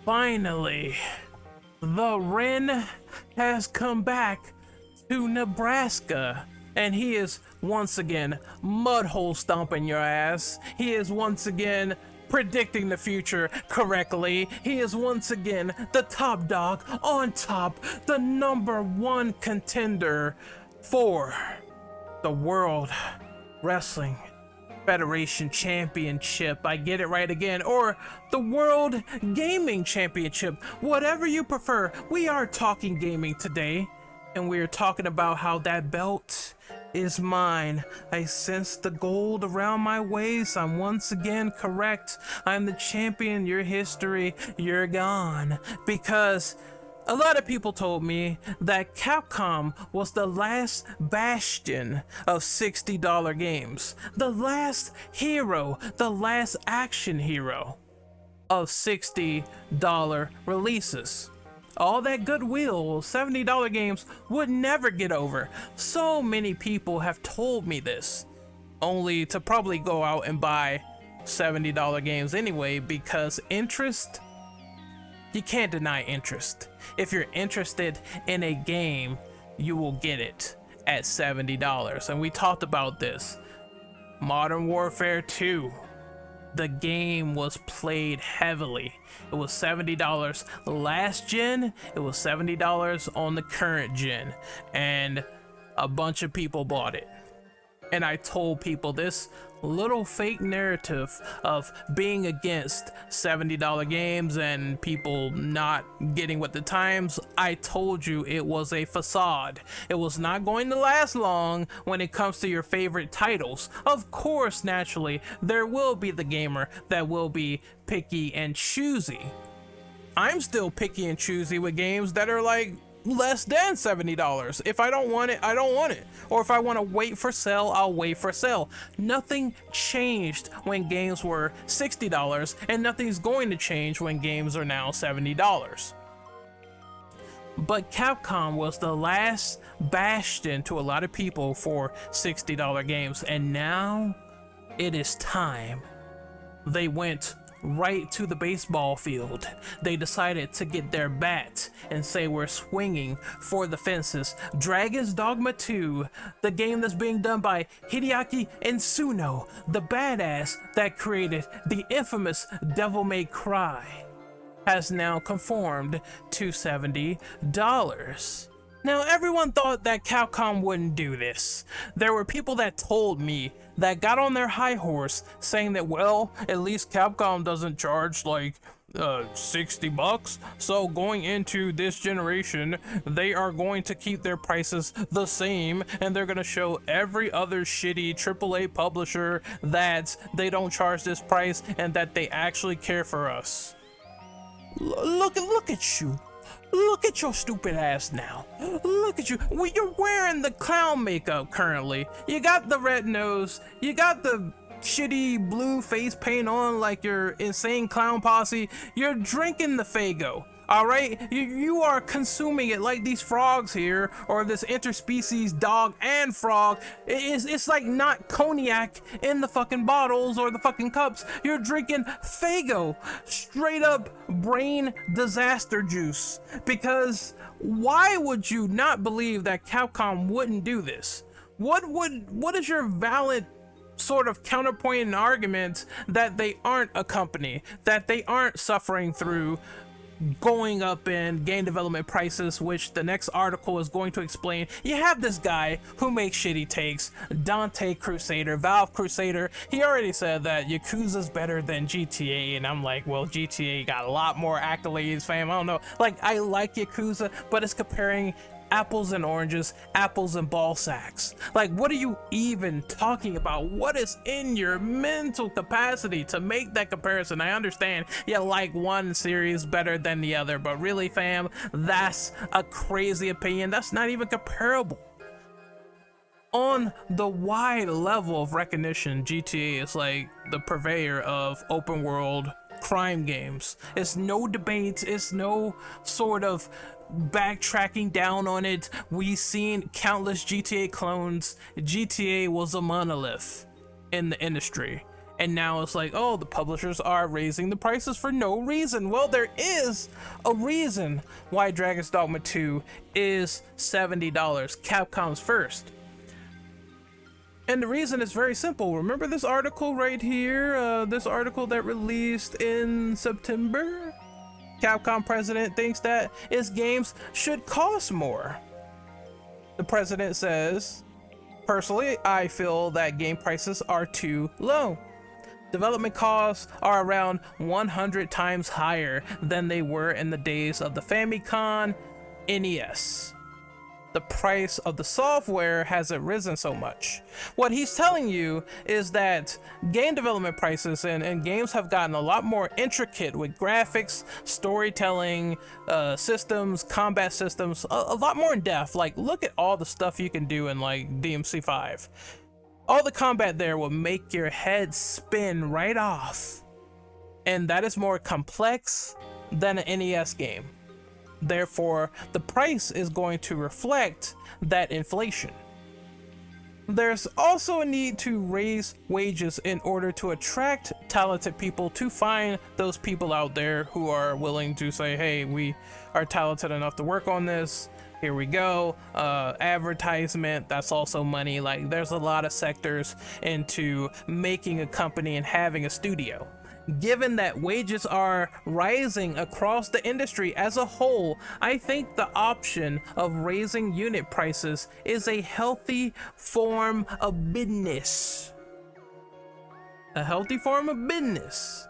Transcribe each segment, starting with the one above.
Finally, the Ren has come back to Nebraska, and he is once again mudhole stomping your ass. He is once again predicting the future correctly. He is once again the top dog on top, the #1 contender for the World Wrestling Federation Championship. I get it right again. Or the World Gaming Championship. Whatever you prefer. We are talking gaming today, and we are talking about how that belt is mine. I sense the gold around my waist. I'm once again correct. I'm the champion. Your history, you're gone. Because a lot of people told me that Capcom was the last bastion of $60 games, the last hero, the last action hero of $60 releases. All that goodwill, $70 games would never get over. So many people have told me this, only to probably go out and buy $70 games anyway, because interest, you can't deny interest. If you're interested in a game, you will get it at $70. And we talked about this. Modern Warfare 2. The game was played heavily. It was $70 last gen. It was $70 on the current gen. And a bunch of people bought it. And I told people this little fake narrative of being against $70 games and people not getting with the times. I told you it was a facade. It was not going to last long when it comes to your favorite titles. Of course, naturally, there will be the gamer that will be picky and choosy. I'm still picky and choosy with games that are like less than $70. If I don't want it, I don't want it. Or if I want to wait for sale, I'll wait for sale. Nothing changed when games were $60, and nothing's going to change when games are now $70. But Capcom was the last bastion to a lot of people for $60 games, and now it is time. They went right to the baseball field. They decided to get their bat and say we're swinging for the fences. Dragon Dogma II, the game that's being done by Hideaki Insuno, the badass that created the infamous Devil May Cry, has now conformed to $70. Now, everyone thought that Capcom wouldn't do this. There were people that told me, that got on their high horse, saying that, well, at least Capcom doesn't charge like $60, so going into this generation, they are going to keep their prices the same, and they're gonna show every other shitty AAA publisher that they don't charge this price and that they actually care for us. Look at you. Look at your stupid ass now. Look at you. You're wearing the clown makeup currently. You got the red nose. You got the shitty blue face paint on like your insane clown posse. You're drinking the Faygo. All right, you are consuming it like these frogs here, or this interspecies dog and frog. It's like not cognac in the fucking bottles or the fucking cups. You're drinking Faygo, straight up brain disaster juice. Because why would you not believe that Capcom wouldn't do this? What is your valid sort of counterpoint and argument that they aren't a company, that they aren't suffering through going up in game development prices, which the next article is going to explain? You have this guy who makes shitty takes, Dante Crusader, Valve Crusader. He already said that Yakuza's better than GTA, and I'm like, well, GTA got a lot more accolades, fam. I don't know. Like, I like Yakuza, but it's comparing apples and oranges, apples and ball sacks. Like, what are you even talking about? What is in your mental capacity to make that comparison? I understand you like one series better than the other, but really, fam, that's a crazy opinion. That's not even comparable. On the wide level of recognition, GTA is like the purveyor of open world crime games. It's no debate, it's no sort of backtracking down on it. We've seen countless GTA clones. GTA was a monolith in the industry, And now it's like, oh, the publishers are raising the prices for no reason. Well, there is a reason why Dragon Dogma 2 is $70, Capcom's first. And the reason is very simple. Remember this article right here? This article that released in September? Capcom president thinks that its games should cost more. The president says, personally, I feel that game prices are too low. Development costs are around 100 times higher than they were in the days of the Famicom NES. The price of the software hasn't risen so much. What he's telling you is that game development prices and games have gotten a lot more intricate with graphics, storytelling, systems, combat systems, a lot more in depth. Like, look at all the stuff you can do in like DMC5. All the combat there will make your head spin right off. And that is more complex than an NES game. Therefore, the price is going to reflect that inflation. There's also a need to raise wages in order to attract talented people, to find those people out there who are willing to say, hey, we are talented enough to work on this. Here we go. Advertisement, that's also money. Like, there's a lot of sectors into making a company and having a studio. Given that wages are rising across the industry as a whole, I think the option of raising unit prices is a healthy form of business. A healthy form of business.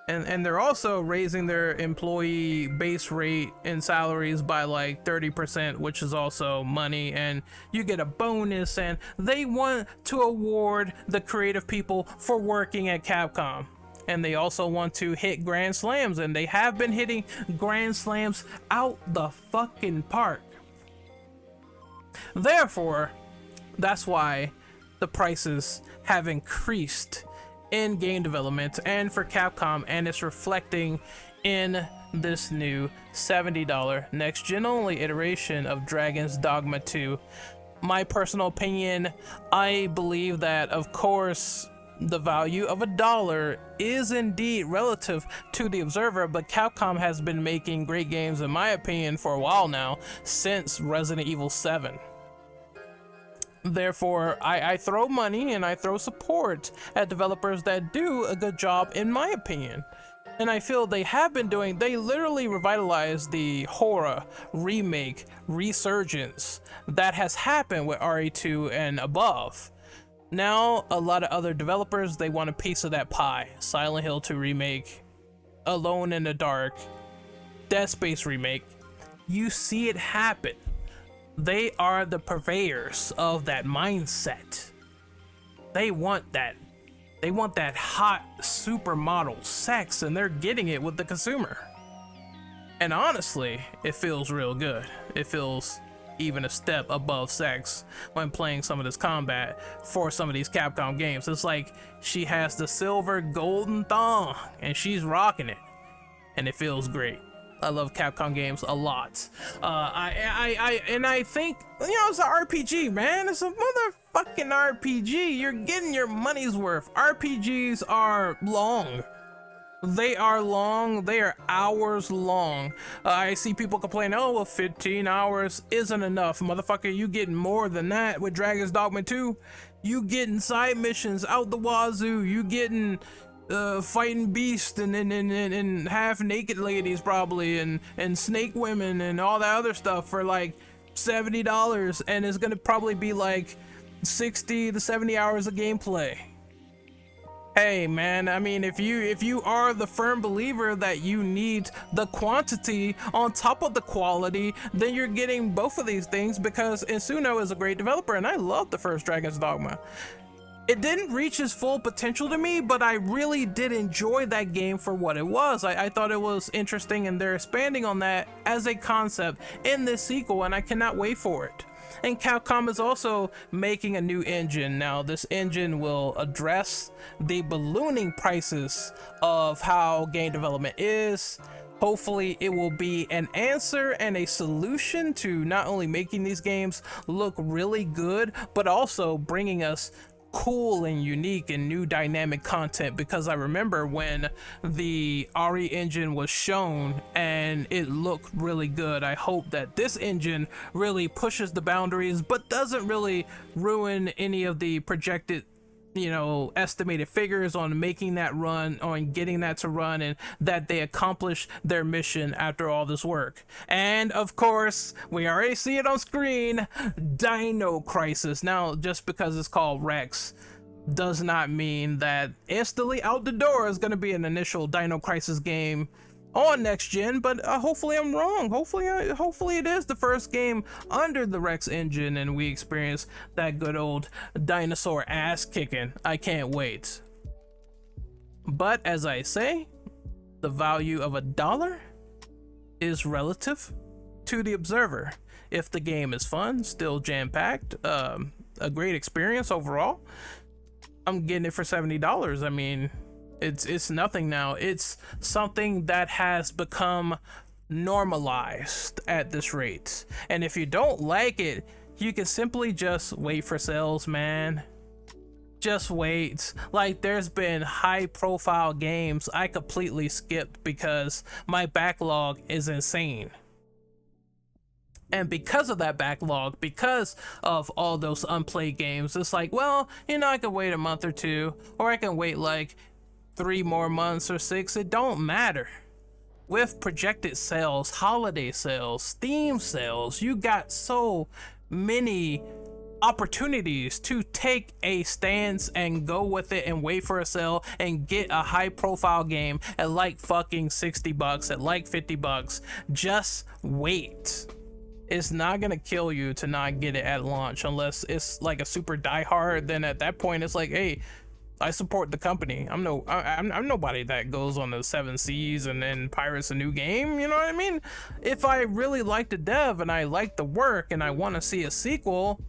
And they're also raising their employee base rate and salaries by like 30%, which is also money, and you get a bonus, and they want to award the creative people for working at Capcom. And they also want to hit grand slams, and they have been hitting grand slams out the fucking park. Therefore, that's why the prices have increased in game development and for Capcom, and it's reflecting in this new $70 next gen only iteration of Dragon's Dogma 2. My personal opinion, I believe that, of course, the value of $1 is indeed relative to the observer, but Capcom has been making great games, in my opinion, for a while now, since Resident Evil 7. Therefore, I throw money and I throw support at developers that do a good job, in my opinion. And I feel they have been doing, they literally revitalized the horror remake resurgence that has happened with RE2 and above. Now, a lot of other developers, they want a piece of that pie. Silent Hill 2 remake, Alone in the Dark, Dead Space remake. You see it happen. They are the purveyors of that mindset. They want that. They want that hot supermodel sex, and they're getting it with the consumer. And honestly, it feels real good. It feels even a step above sex when playing some of this combat for some of these Capcom games. It's like she has the silver golden thong and she's rocking it, and it feels great. I love Capcom games a lot. I think, you know, it's an RPG, man. It's a motherfucking RPG. You're getting your money's worth. RPGs are long. They are long. They are hours long. I see people complain, oh, well, 15 hours isn't enough. Motherfucker, you getting more than that with Dragon's Dogma 2. You getting side missions out the wazoo. You getting fighting beasts and half naked ladies probably, and snake women and all that other stuff for like $70, and it's gonna probably be like 60 to 70 hours of gameplay. Hey man, I mean, if you are the firm believer that you need the quantity on top of the quality, then you're getting both of these things, because Insuno is a great developer, and I love the first Dragon's Dogma. It didn't reach its full potential to me, but I really did enjoy that game for what it was. I thought it was interesting, and they're expanding on that as a concept in this sequel, and I cannot wait for it. And Capcom is also making a new engine. Now, this engine will address the ballooning prices of how game development is. Hopefully it will be an answer and a solution to not only making these games look really good, but also bringing us cool and unique and new dynamic content, because I remember when the RE engine was shown and it looked really good. I hope that this engine really pushes the boundaries but doesn't really ruin any of the projected, you know, estimated figures on making that run, on getting that to run, and that they accomplish their mission after all this work. And of course, we already see it on screen, Dino Crisis. Now, just because it's called Rex does not mean that instantly out the door is going to be an initial Dino Crisis game on next gen, but hopefully I'm wrong. Hopefully it is the first game under the Rex engine and we experience that good old dinosaur ass kicking. I can't wait. But as I say, the value of $1 is relative to the observer. If the game is fun, still jam-packed, a great experience overall, I'm getting it for $70. I mean, it's nothing now. It's something that has become normalized at this rate. And if you don't like it, you can simply just wait for sales, man. Just wait. Like, there's been high profile games I completely skipped because my backlog is insane. And because of that backlog, because of all those unplayed games, it's like, well, you know, I can wait a month or two, or I can wait like 3 more months or 6, it don't matter. With projected sales, holiday sales, Steam sales, you got so many opportunities to take a stance and go with it and wait for a sale and get a high profile game at like fucking $60, at like $50. Just wait. It's not gonna kill you to not get it at launch, unless it's like a super diehard. Then at that point it's like, hey, I support the company. I'm nobody that goes on the 7 seas and then pirates a new game, you know what I mean? If I really like the dev and I like the work and I want to see a sequel,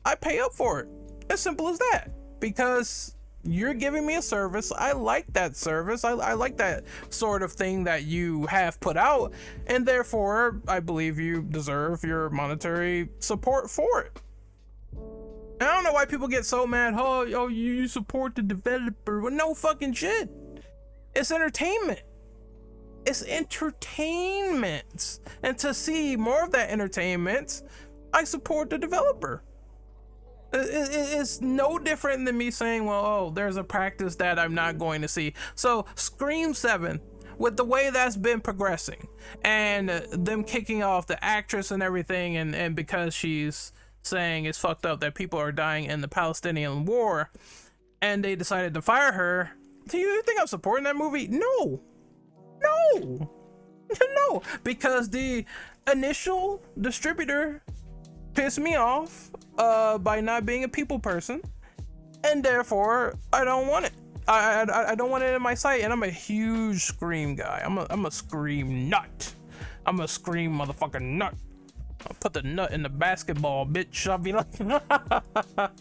I pay up for it. As simple as that. Because you're giving me a service. I like that service. I like that sort of thing that you have put out, and therefore I believe you deserve your monetary support for it. I don't know why people get so mad. Oh, you support the developer. Well, no fucking shit. It's entertainment. It's entertainment. And to see more of that entertainment, I support the developer. It's no different than me saying, well, oh, there's a practice that I'm not going to see. So Scream 7, with the way that's been progressing, and them kicking off the actress and everything, and because she's saying it's fucked up that people are dying in the Palestinian war, and they decided to fire her. Do you think I'm supporting that movie? No, because the initial distributor pissed me off by not being a people person, and therefore I don't want it. I don't want it in my sight, and I'm a huge Scream guy. I'm a Scream nut. I'm a Scream motherfucking nut. I'll put the nut in the basketball, bitch. I'll be like,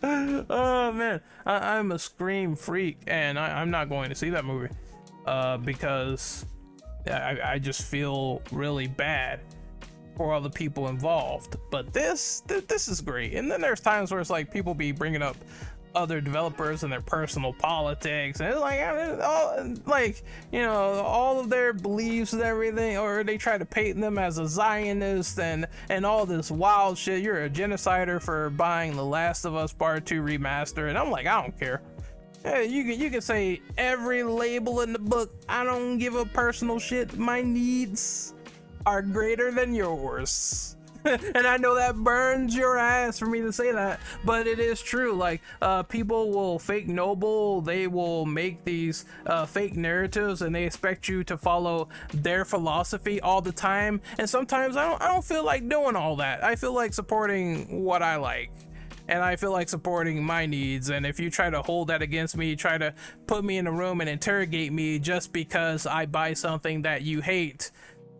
oh man, I'm a Scream freak, and I'm not going to see that movie because I just feel really bad for all the people involved. But this is great. And then there's times where it's like people be bringing up other developers and their personal politics, and it's like, you know, all of their beliefs and everything, or they try to paint them as a Zionist and all this wild shit. You're a genocider for buying The Last of Us Part 2 remaster, and I'm like, I don't care. Hey, you can say every label in the book. I don't give a personal shit. My needs are greater than yours. And I know that burns your ass for me to say that, but it is true. Like, people will fake noble, they will make these fake narratives, and they expect you to follow their philosophy all the time. And sometimes I don't feel like doing all that. I feel like supporting what I like, and I feel like supporting my needs. And if you try to hold that against me, try to put me in a room and interrogate me just because I buy something that you hate,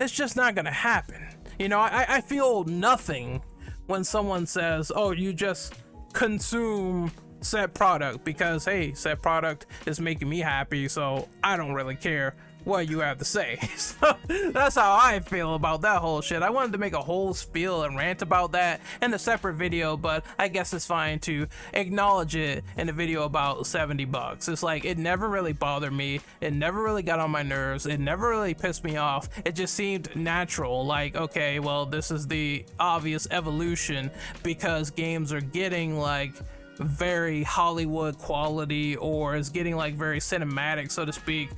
it's just not gonna happen. You know, I feel nothing when someone says, oh, you just consume said product because, hey, said product is making me happy, so I don't really care what you have to say. So that's how I feel about that whole shit. I wanted to make a whole spiel and rant about that in a separate video, but I guess it's fine to acknowledge it in a video about $70. It's like, it never really bothered me. It never really got on my nerves. It never really pissed me off. It just seemed natural. Like, okay, well, this is the obvious evolution because games are getting like very Hollywood quality, or is getting like very cinematic, so to speak.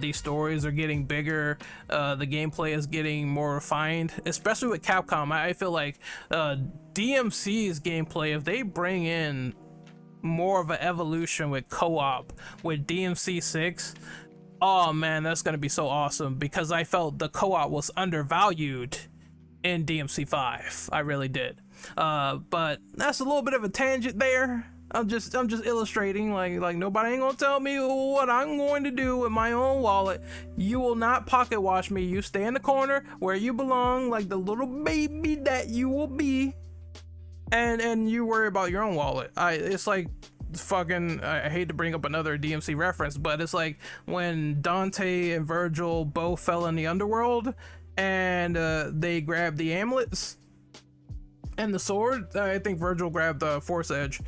These stories are getting bigger, the gameplay is getting more refined, especially with Capcom. I feel like DMC's gameplay, if they bring in more of an evolution with co-op with DMC 6, oh man, that's gonna be so awesome, because I felt the co-op was undervalued in DMC 5. I really did. But that's a little bit of a tangent there. I'm just illustrating, like nobody ain't gonna tell me what I'm going to do with my own wallet. You will not pocket watch me. You stay in the corner where you belong, like the little baby that you will be, and you worry about your own wallet. It's like fucking, I hate to bring up another DMC reference, but it's like when Dante and Virgil both fell in the underworld and they grabbed the amulets and the sword. I think Virgil grabbed the Force Edge,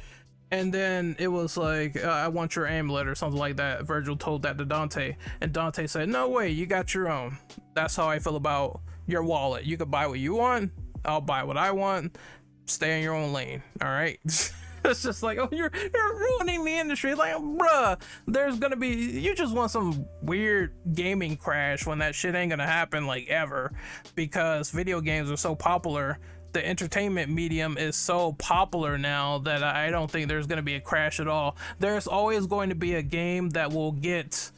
and then it was like, I want your amulet or something like that. Virgil told that to Dante, and Dante said, no way, you got your own. That's how I feel about your wallet. You could buy what you want, I'll buy what I want. Stay in your own lane, all right? It's just like, oh, you're ruining the industry. Like, bruh, there's gonna be, you just want some weird gaming crash when that shit ain't gonna happen, like, ever, because video games are so popular. The entertainment medium is so popular now that I don't think there's going to be a crash at all. There's always going to be a game that will get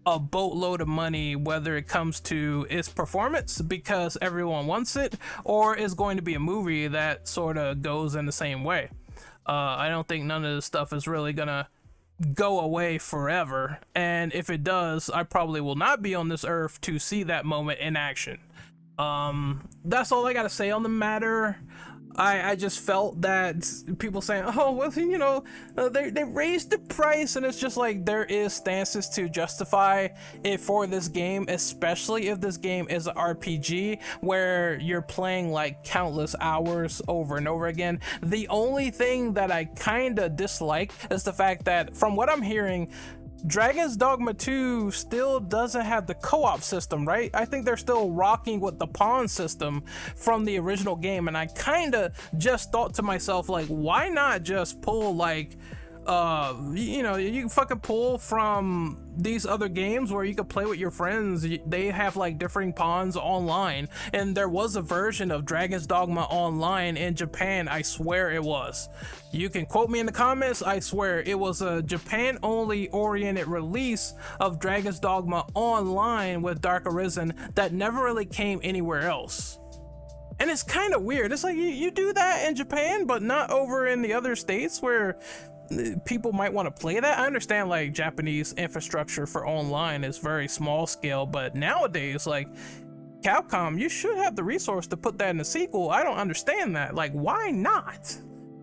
a boatload of money, whether it comes to its performance because everyone wants it, or it's going to be a movie that sort of goes in the same way. I don't think none of this stuff is really going to go away forever. And if it does, I probably will not be on this earth to see that moment in action. That's all I gotta say on the matter. I just felt that people saying, oh, well, you know, they raised the price, and it's just like, there is stances to justify it for this game, especially if this game is an RPG where you're playing like countless hours over and over again. The only thing that I kind of dislike is the fact that, from what I'm hearing, Dragon's Dogma 2 still doesn't have the co-op system, right? I think they're still rocking with the pawn system from the original game, and I kind of just thought to myself, like, why not just pull, like, you know, you can fucking pull from these other games where you could play with your friends. They have like differing pawns online, and there was a version of Dragon's Dogma Online in Japan. I swear it was. You can quote me in the comments. I swear it was a Japan only oriented release of Dragon's Dogma Online with Dark Arisen that never really came anywhere else. And it's kind of weird. It's like, you do that in Japan, but not over in the other states where people might want to play that. I understand like Japanese infrastructure for online is very small scale, but nowadays, like, Capcom, you should have the resource to put that in a sequel. I don't understand that. Like, why not?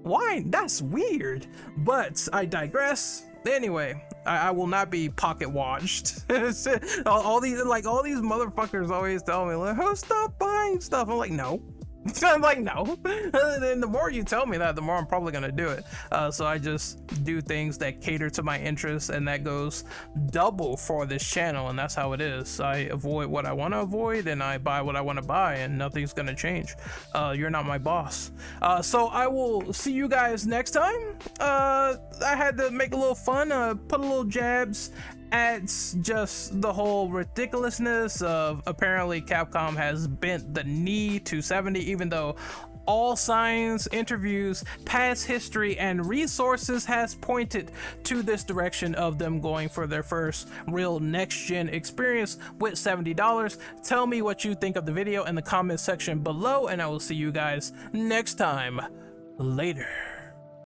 Why? That's weird. But I digress. Anyway, I will not be pocket watched. all these motherfuckers always tell me, like, oh, stop buying stuff. I'm like, no. I'm like, no. And the more you tell me that, the more I'm probably gonna do it. So I just do things that cater to my interests, and that goes double for this channel, and that's how it is. I avoid what I want to avoid, and I buy what I want to buy, and nothing's gonna change. You're not my boss. So I will see you guys next time. I had to make a little fun, put a little jabs at just the whole ridiculousness of apparently Capcom has bent the knee to 70, even though all signs, interviews, past history, and resources has pointed to this direction of them going for their first real next-gen experience with $70. Tell me what you think of the video in the comment section below, and I will see you guys next time. Later.